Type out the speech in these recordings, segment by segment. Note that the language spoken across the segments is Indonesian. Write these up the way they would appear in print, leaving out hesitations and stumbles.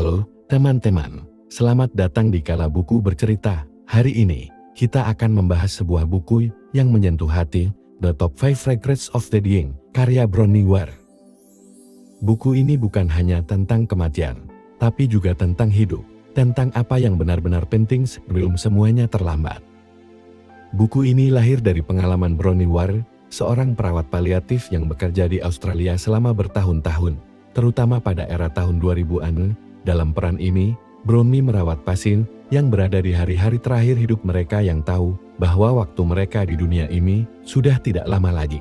Halo, teman-teman. Selamat datang di Kala Buku Bercerita. Hari ini, kita akan membahas sebuah buku yang menyentuh hati, The Top 5 Regrets of the Dying, karya Bronnie Ware. Buku ini bukan hanya tentang kematian, tapi juga tentang hidup, tentang apa yang benar-benar penting sebelum semuanya terlambat. Buku ini lahir dari pengalaman Bronnie Ware, seorang perawat paliatif yang bekerja di Australia selama bertahun-tahun, terutama pada era tahun 2000-an. Dalam peran ini, Bronnie merawat pasien yang berada di hari-hari terakhir hidup mereka yang tahu bahwa waktu mereka di dunia ini sudah tidak lama lagi.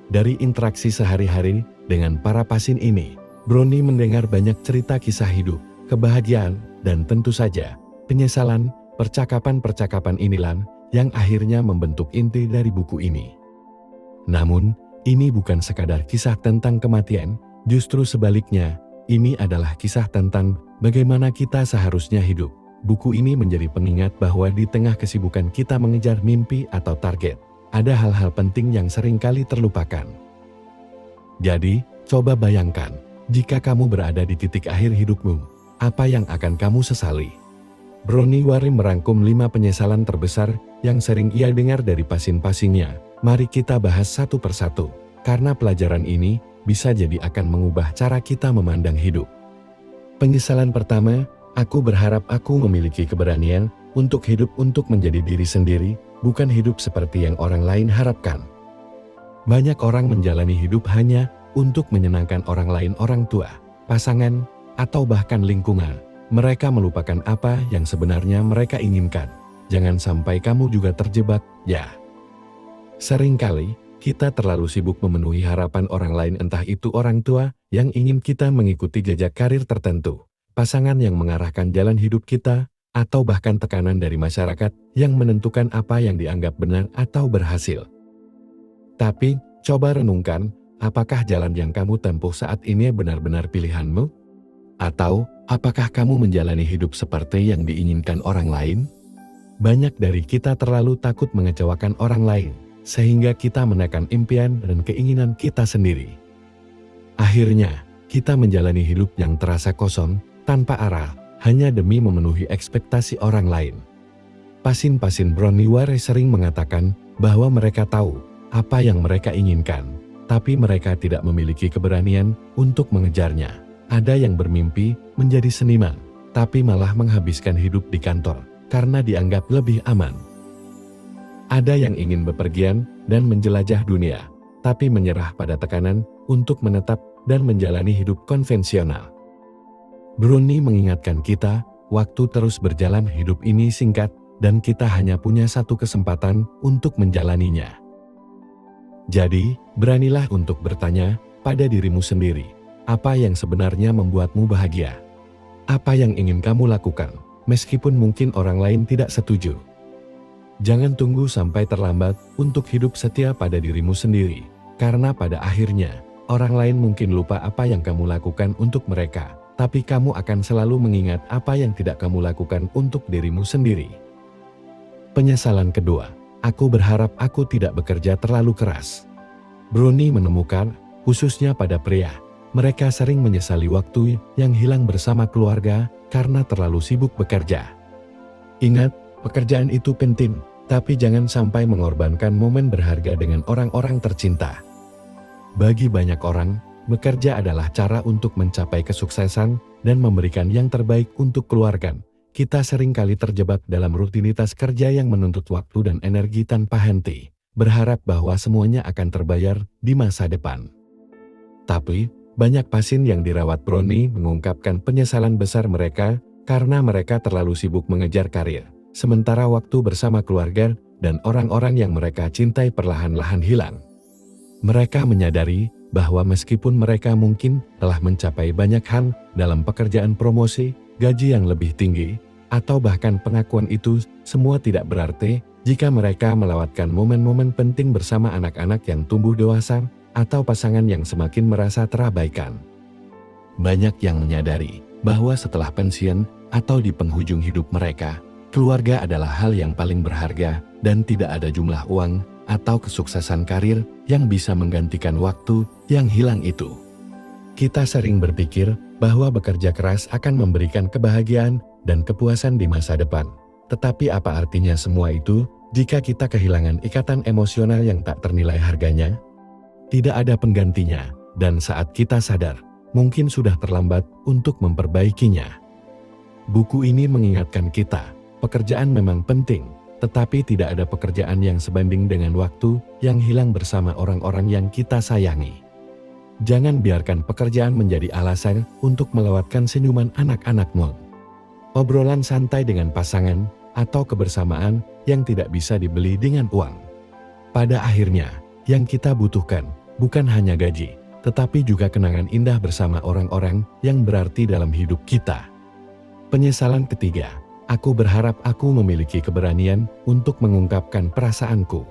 Dari interaksi sehari-hari dengan para pasien ini, Bronnie mendengar banyak cerita kisah hidup, kebahagiaan, dan tentu saja penyesalan. Percakapan-percakapan inilah yang akhirnya membentuk inti dari buku ini. Namun, ini bukan sekadar kisah tentang kematian, justru sebaliknya, ini adalah kisah tentang bagaimana kita seharusnya hidup. Buku ini menjadi pengingat bahwa di tengah kesibukan kita mengejar mimpi atau target, ada hal-hal penting yang seringkali terlupakan. Jadi, coba bayangkan, jika kamu berada di titik akhir hidupmu, apa yang akan kamu sesali? Bronnie Ware merangkum 5 penyesalan terbesar yang sering ia dengar dari pasien-pasiennya. Mari kita bahas satu persatu, karena pelajaran ini bisa jadi akan mengubah cara kita memandang hidup. Penyesalan pertama, aku berharap aku memiliki keberanian untuk hidup untuk menjadi diri sendiri, bukan hidup seperti yang orang lain harapkan. Banyak orang menjalani hidup hanya untuk menyenangkan orang lain, orang tua, pasangan, atau bahkan lingkungan. Mereka melupakan apa yang sebenarnya mereka inginkan. Jangan sampai kamu juga terjebak, ya. Seringkali, kita terlalu sibuk memenuhi harapan orang lain, entah itu orang tua yang ingin kita mengikuti jejak karir tertentu, pasangan yang mengarahkan jalan hidup kita, atau bahkan tekanan dari masyarakat yang menentukan apa yang dianggap benar atau berhasil. Tapi, coba renungkan, apakah jalan yang kamu tempuh saat ini benar-benar pilihanmu? Atau, apakah kamu menjalani hidup seperti yang diinginkan orang lain? Banyak dari kita terlalu takut mengecewakan orang lain, sehingga kita menekan impian dan keinginan kita sendiri. Akhirnya, kita menjalani hidup yang terasa kosong, tanpa arah, hanya demi memenuhi ekspektasi orang lain. Pasien-pasien Bronnie Ware sering mengatakan bahwa mereka tahu apa yang mereka inginkan, tapi mereka tidak memiliki keberanian untuk mengejarnya. Ada yang bermimpi menjadi seniman, tapi malah menghabiskan hidup di kantor, karena dianggap lebih aman. Ada yang ingin bepergian dan menjelajah dunia, tapi menyerah pada tekanan untuk menetap dan menjalani hidup konvensional. Bronnie mengingatkan kita, waktu terus berjalan, hidup ini singkat, dan kita hanya punya satu kesempatan untuk menjalaninya. Jadi, beranilah untuk bertanya pada dirimu sendiri, apa yang sebenarnya membuatmu bahagia? Apa yang ingin kamu lakukan, meskipun mungkin orang lain tidak setuju? Jangan tunggu sampai terlambat untuk hidup setia pada dirimu sendiri, karena pada akhirnya, orang lain mungkin lupa apa yang kamu lakukan untuk mereka, tapi kamu akan selalu mengingat apa yang tidak kamu lakukan untuk dirimu sendiri. Penyesalan kedua, aku berharap aku tidak bekerja terlalu keras. Bronnie menemukan, khususnya pada pria, mereka sering menyesali waktu yang hilang bersama keluarga karena terlalu sibuk bekerja. Ingat, pekerjaan itu penting, tapi jangan sampai mengorbankan momen berharga dengan orang-orang tercinta. Bagi banyak orang, bekerja adalah cara untuk mencapai kesuksesan dan memberikan yang terbaik untuk keluarga. Kita seringkali terjebak dalam rutinitas kerja yang menuntut waktu dan energi tanpa henti, berharap bahwa semuanya akan terbayar di masa depan. Tapi, banyak pasien yang dirawat Bronnie mengungkapkan penyesalan besar mereka karena mereka terlalu sibuk mengejar karir, sementara waktu bersama keluarga dan orang-orang yang mereka cintai perlahan-lahan hilang. Mereka menyadari bahwa meskipun mereka mungkin telah mencapai banyak hal dalam pekerjaan, promosi, gaji yang lebih tinggi, atau bahkan pengakuan, itu semua tidak berarti jika mereka melewatkan momen-momen penting bersama anak-anak yang tumbuh dewasa atau pasangan yang semakin merasa terabaikan. Banyak yang menyadari bahwa setelah pensiun atau di penghujung hidup mereka, keluarga adalah hal yang paling berharga dan tidak ada jumlah uang atau kesuksesan karir yang bisa menggantikan waktu yang hilang itu. Kita sering berpikir bahwa bekerja keras akan memberikan kebahagiaan dan kepuasan di masa depan. Tetapi apa artinya semua itu jika kita kehilangan ikatan emosional yang tak ternilai harganya? Tidak ada penggantinya, dan saat kita sadar, mungkin sudah terlambat untuk memperbaikinya. Buku ini mengingatkan kita, pekerjaan memang penting, tetapi tidak ada pekerjaan yang sebanding dengan waktu yang hilang bersama orang-orang yang kita sayangi. Jangan biarkan pekerjaan menjadi alasan untuk melewatkan senyuman anak-anakmu, obrolan santai dengan pasangan, atau kebersamaan yang tidak bisa dibeli dengan uang. Pada akhirnya, yang kita butuhkan bukan hanya gaji, tetapi juga kenangan indah bersama orang-orang yang berarti dalam hidup kita. Penyesalan ketiga, aku berharap aku memiliki keberanian untuk mengungkapkan perasaanku.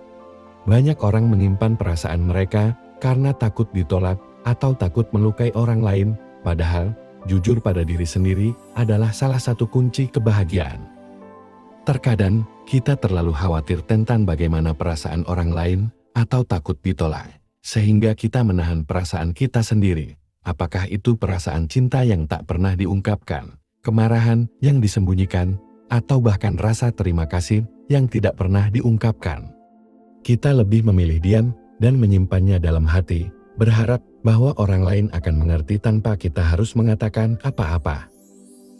Banyak orang menyimpan perasaan mereka karena takut ditolak atau takut melukai orang lain, padahal jujur pada diri sendiri adalah salah satu kunci kebahagiaan. Terkadang, kita terlalu khawatir tentang bagaimana perasaan orang lain atau takut ditolak, sehingga kita menahan perasaan kita sendiri. Apakah itu perasaan cinta yang tak pernah diungkapkan, kemarahan yang disembunyikan, atau bahkan rasa terima kasih yang tidak pernah diungkapkan? Kita lebih memilih diam dan menyimpannya dalam hati, berharap bahwa orang lain akan mengerti tanpa kita harus mengatakan apa-apa.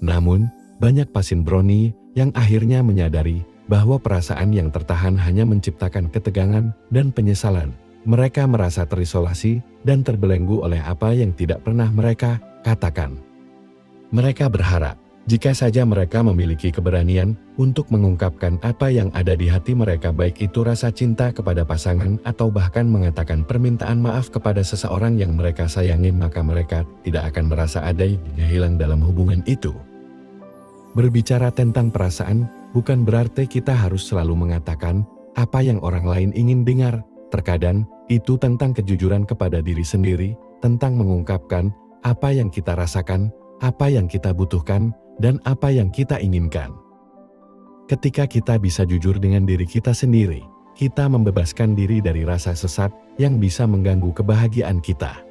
Namun, banyak pasien brownie yang akhirnya menyadari bahwa perasaan yang tertahan hanya menciptakan ketegangan dan penyesalan. Mereka merasa terisolasi dan terbelenggu oleh apa yang tidak pernah mereka katakan. Mereka berharap, jika saja mereka memiliki keberanian untuk mengungkapkan apa yang ada di hati mereka, baik itu rasa cinta kepada pasangan atau bahkan mengatakan permintaan maaf kepada seseorang yang mereka sayangi, maka mereka tidak akan merasa ada yang hilang dalam hubungan itu. Berbicara tentang perasaan bukan berarti kita harus selalu mengatakan apa yang orang lain ingin dengar. Terkadang itu tentang kejujuran kepada diri sendiri, tentang mengungkapkan apa yang kita rasakan, apa yang kita butuhkan, dan apa yang kita inginkan. Ketika kita bisa jujur dengan diri kita sendiri, kita membebaskan diri dari rasa sesat yang bisa mengganggu kebahagiaan kita.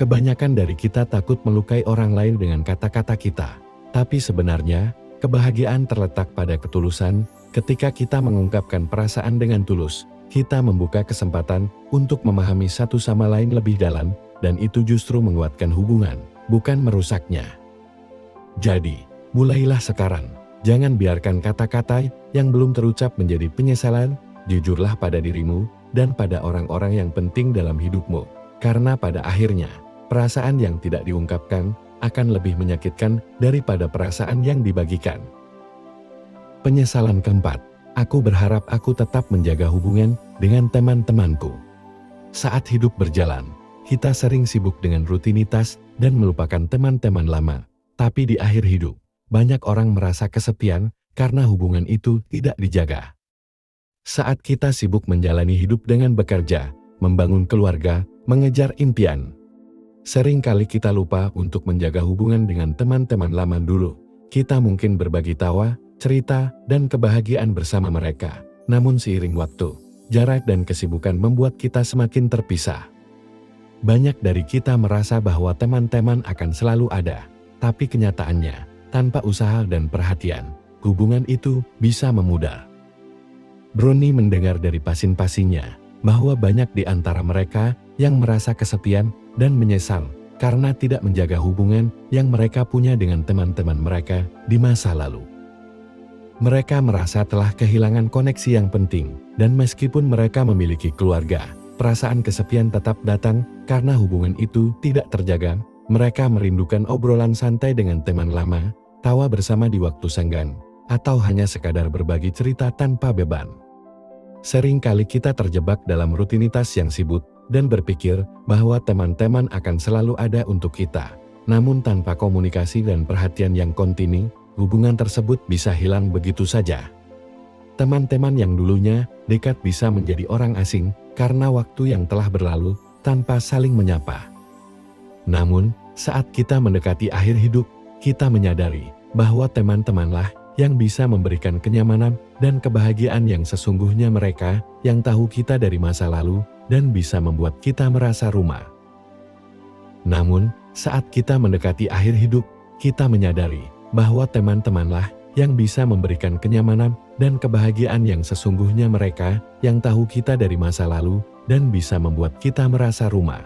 Kebanyakan dari kita takut melukai orang lain dengan kata-kata kita, tapi sebenarnya kebahagiaan terletak pada ketulusan. Ketika kita mengungkapkan perasaan dengan tulus, kita membuka kesempatan untuk memahami satu sama lain lebih dalam, dan itu justru menguatkan hubungan, bukan merusaknya. Jadi, mulailah sekarang. Jangan biarkan kata-kata yang belum terucap menjadi penyesalan. Jujurlah pada dirimu dan pada orang-orang yang penting dalam hidupmu. Karena pada akhirnya, perasaan yang tidak diungkapkan akan lebih menyakitkan daripada perasaan yang dibagikan. Penyesalan keempat, aku berharap aku tetap menjaga hubungan dengan teman-temanku. Saat hidup berjalan, kita sering sibuk dengan rutinitas dan melupakan teman-teman lama. Tapi di akhir hidup, banyak orang merasa kesepian karena hubungan itu tidak dijaga. Saat kita sibuk menjalani hidup dengan bekerja, membangun keluarga, mengejar impian, seringkali kita lupa untuk menjaga hubungan dengan teman-teman lama dulu. Kita mungkin berbagi tawa, cerita, dan kebahagiaan bersama mereka. Namun seiring waktu, jarak dan kesibukan membuat kita semakin terpisah. Banyak dari kita merasa bahwa teman-teman akan selalu ada. Tapi kenyataannya, tanpa usaha dan perhatian, hubungan itu bisa memudar. Brownie mendengar dari pasien-pasiennya bahwa banyak di antara mereka yang merasa kesepian dan menyesal karena tidak menjaga hubungan yang mereka punya dengan teman-teman mereka di masa lalu. Mereka merasa telah kehilangan koneksi yang penting, dan meskipun mereka memiliki keluarga, perasaan kesepian tetap datang karena hubungan itu tidak terjaga. Mereka merindukan obrolan santai dengan teman lama, tawa bersama di waktu senggang, atau hanya sekadar berbagi cerita tanpa beban. Seringkali kita terjebak dalam rutinitas yang sibuk dan berpikir bahwa teman-teman akan selalu ada untuk kita. Namun tanpa komunikasi dan perhatian yang kontinu, hubungan tersebut bisa hilang begitu saja. Teman-teman yang dulunya dekat bisa menjadi orang asing karena waktu yang telah berlalu tanpa saling menyapa. Namun, saat kita mendekati akhir hidup, kita menyadari bahwa teman-temanlah yang bisa memberikan kenyamanan dan kebahagiaan yang sesungguhnya, mereka yang tahu kita dari masa lalu dan bisa membuat kita merasa rumah. Namun, saat kita mendekati akhir hidup, kita menyadari bahwa teman-temanlah yang bisa memberikan kenyamanan dan kebahagiaan yang sesungguhnya, mereka yang tahu kita dari masa lalu dan bisa membuat kita merasa rumah.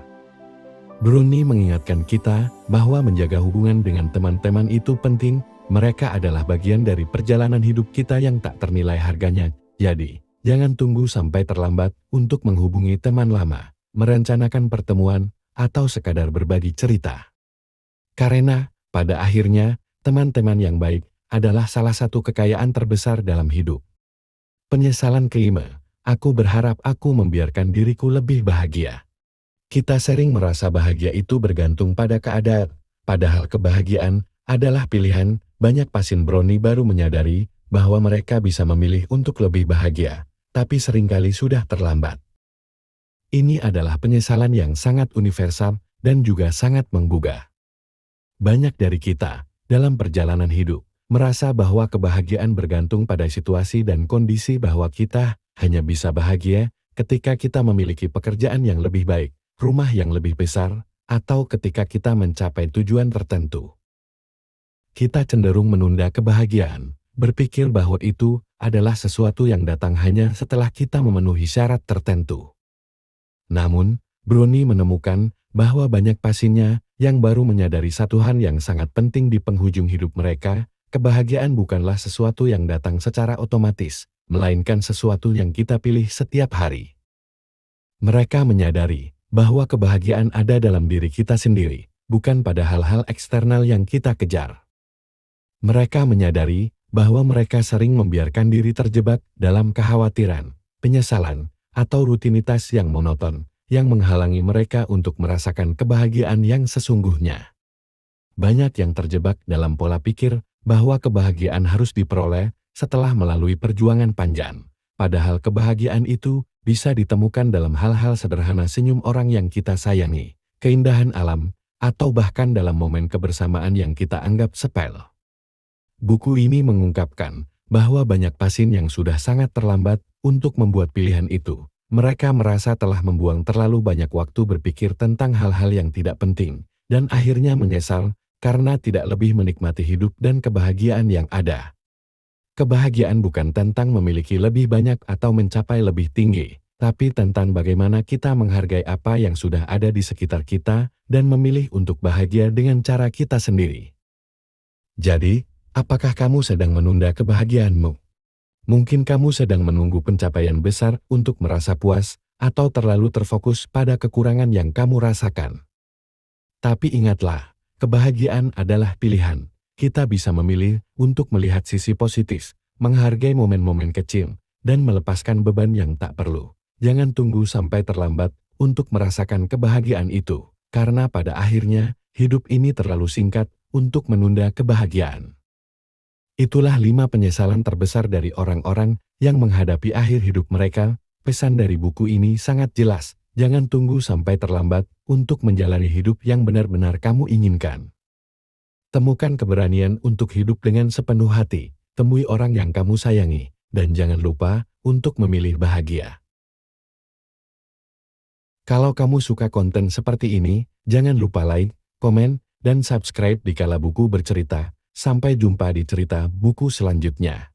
Bruni mengingatkan kita bahwa menjaga hubungan dengan teman-teman itu penting. Mereka adalah bagian dari perjalanan hidup kita yang tak ternilai harganya. Jadi, jangan tunggu sampai terlambat untuk menghubungi teman lama, merencanakan pertemuan, atau sekadar berbagi cerita. Karena, pada akhirnya, teman-teman yang baik adalah salah satu kekayaan terbesar dalam hidup. Penyesalan kelima, aku berharap aku membiarkan diriku lebih bahagia. Kita sering merasa bahagia itu bergantung pada keadaan, padahal kebahagiaan adalah pilihan. Banyak pasien Brownie baru menyadari bahwa mereka bisa memilih untuk lebih bahagia, tapi seringkali sudah terlambat. Ini adalah penyesalan yang sangat universal dan juga sangat menggugah. Banyak dari kita, dalam perjalanan hidup, merasa bahwa kebahagiaan bergantung pada situasi dan kondisi, bahwa kita hanya bisa bahagia ketika kita memiliki pekerjaan yang lebih baik, rumah yang lebih besar, atau ketika kita mencapai tujuan tertentu. Kita cenderung menunda kebahagiaan, berpikir bahwa itu adalah sesuatu yang datang hanya setelah kita memenuhi syarat tertentu. Namun, Brownie menemukan bahwa banyak pasiennya yang baru menyadari satu hal yang sangat penting di penghujung hidup mereka: kebahagiaan bukanlah sesuatu yang datang secara otomatis, melainkan sesuatu yang kita pilih setiap hari. Mereka menyadari bahwa kebahagiaan ada dalam diri kita sendiri, bukan pada hal-hal eksternal yang kita kejar. Mereka menyadari bahwa mereka sering membiarkan diri terjebak dalam kekhawatiran, penyesalan, atau rutinitas yang monoton, yang menghalangi mereka untuk merasakan kebahagiaan yang sesungguhnya. Banyak yang terjebak dalam pola pikir bahwa kebahagiaan harus diperoleh setelah melalui perjuangan panjang, padahal kebahagiaan itu bisa ditemukan dalam hal-hal sederhana: senyum orang yang kita sayangi, keindahan alam, atau bahkan dalam momen kebersamaan yang kita anggap sepele. Buku ini mengungkapkan bahwa banyak pasien yang sudah sangat terlambat untuk membuat pilihan itu. Mereka merasa telah membuang terlalu banyak waktu berpikir tentang hal-hal yang tidak penting, dan akhirnya menyesal karena tidak lebih menikmati hidup dan kebahagiaan yang ada. Kebahagiaan bukan tentang memiliki lebih banyak atau mencapai lebih tinggi, tapi tentang bagaimana kita menghargai apa yang sudah ada di sekitar kita dan memilih untuk bahagia dengan cara kita sendiri. Jadi, apakah kamu sedang menunda kebahagiaanmu? Mungkin kamu sedang menunggu pencapaian besar untuk merasa puas, atau terlalu terfokus pada kekurangan yang kamu rasakan. Tapi ingatlah, kebahagiaan adalah pilihan. Kita bisa memilih untuk melihat sisi positif, menghargai momen-momen kecil, dan melepaskan beban yang tak perlu. Jangan tunggu sampai terlambat untuk merasakan kebahagiaan itu, karena pada akhirnya, hidup ini terlalu singkat untuk menunda kebahagiaan. Itulah 5 penyesalan terbesar dari orang-orang yang menghadapi akhir hidup mereka. Pesan dari buku ini sangat jelas: jangan tunggu sampai terlambat untuk menjalani hidup yang benar-benar kamu inginkan. Temukan keberanian untuk hidup dengan sepenuh hati, temui orang yang kamu sayangi, dan jangan lupa untuk memilih bahagia. Kalau kamu suka konten seperti ini, jangan lupa like, komen, dan subscribe di Kala Buku Bercerita. Sampai jumpa di cerita buku selanjutnya.